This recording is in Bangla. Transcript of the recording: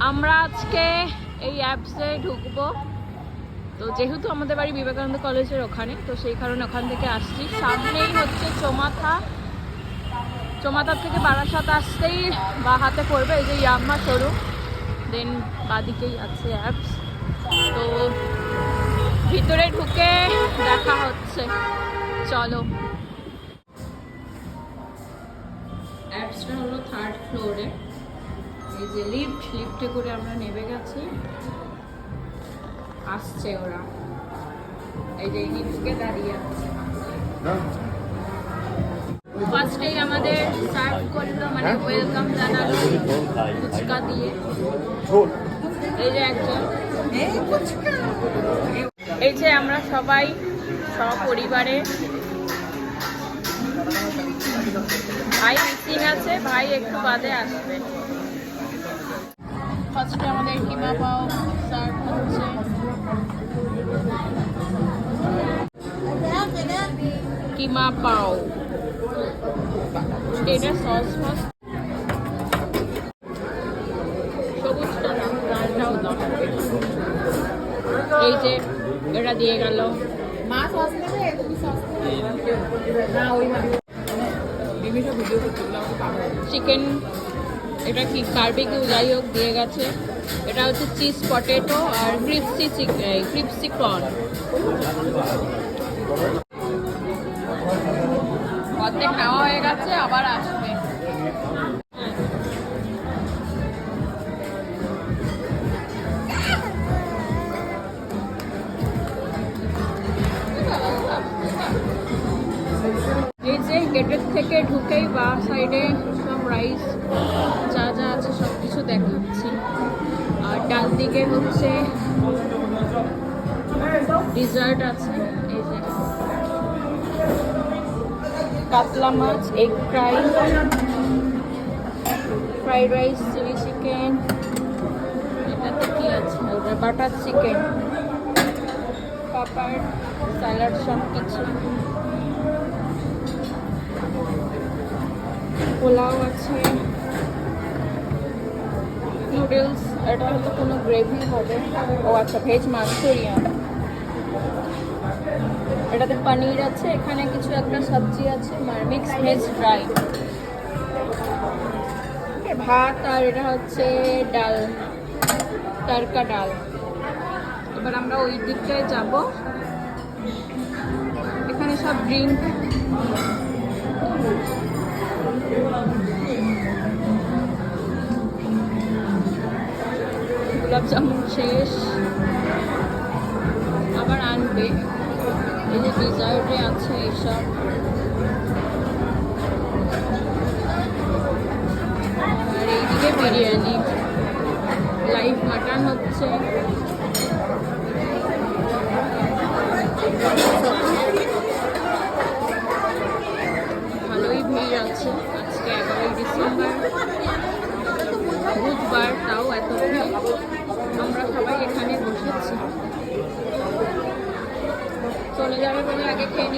আমরা আজকে এই অ্যাপসে ঢুকবো। তো যেহেতু আমাদের বাড়ি বিবেকানন্দ কলেজের ওখানে, তো সেই কারণে ওখান থেকে আসছি। সামনেই হচ্ছে চৌমাথা, চৌমাথার থেকে বারাসাত আসতেই বা হাতে পড়বে এই যে ইয়ামাহা শোরুম, দেন বাদিকেই আছে অ্যাপস। তো ভিতরে ঢুকে দেখা হচ্ছে, চলো। অ্যাপসটা হলো 3rd ফ্লোরে, এই যে লিফটে করে আমরা নেমে গেছি, আসছে ওরা, এই যে লিফটে দাঁড়িয়ে আছে। ফার্স্টেই আমাদের সার্ভ করলো, মানে ওয়েলকাম জানালো ফুচকা দিয়ে। এই যে একজন, এই যে আমরা সবাই সপরিবারে, ভাই মিসিং আছে, ভাই একটু বাদে আসবে। ফার্স্টে আমাদের কিমা পাও সার্ভ হচ্ছে। কিমা পাও, এটা সস ফস, সবুজটা দাও, লালটাও দাও। এই যে এটা দিয়ে গেল। মা সস নেবে, তুমি সস না, ওই চিকেন, এটা কি বারবিকিউ যাই হোক দিয়ে গেছে। এটা হচ্ছে চিজ পটেটো আর ক্রিপসি কর্ন। অর্ধেক খাওয়া হয়ে গেছে, আবার আসবে। এই যে গেটের থেকে ঢুকেই বা সাইডে সব রাইস যা যা আছে সব কিছু দেখাচ্ছি। আর ডাল দিকে হচ্ছে ডিজার্ট আছে, এই যে কাতলা মাছ, egg fry, fried rice, chilli chicken, এটাতে কি আছে, ওটা বাটার চিকেন, পাপাড, স্যালাড, সব কিছু। পোলাও আছে, নুডলস, এটা হয়তো কোনো গ্রেভি হবে। ও আচ্ছা, ভেজ মাঞ্চুরিয়ান, এটাতে পনির আছে, এখানে কিছু একটা সবজি আছে, মিক্স ভেজ ফ্রাই, ভাত, আর এটা হচ্ছে ডাল, তড়কা ডাল। এবার আমরা ওই দিকটায় যাব, এখানে সব ড্রিঙ্ক, গোলাপ জামুন শেষ, আবার আনবে। এই যে ডিজার্টে আছে এইসব, আর এইদিকে বিরিয়ানি, লাইভ মাটন হচ্ছে। ভালোই ভিড় আছে আজকে, 11ই ডিসেম্বর, বুধবার, তাও এত ভিড়। আমরা সবাই এখানে বসেছি, চলে যাবে বলে আগে খেয়ে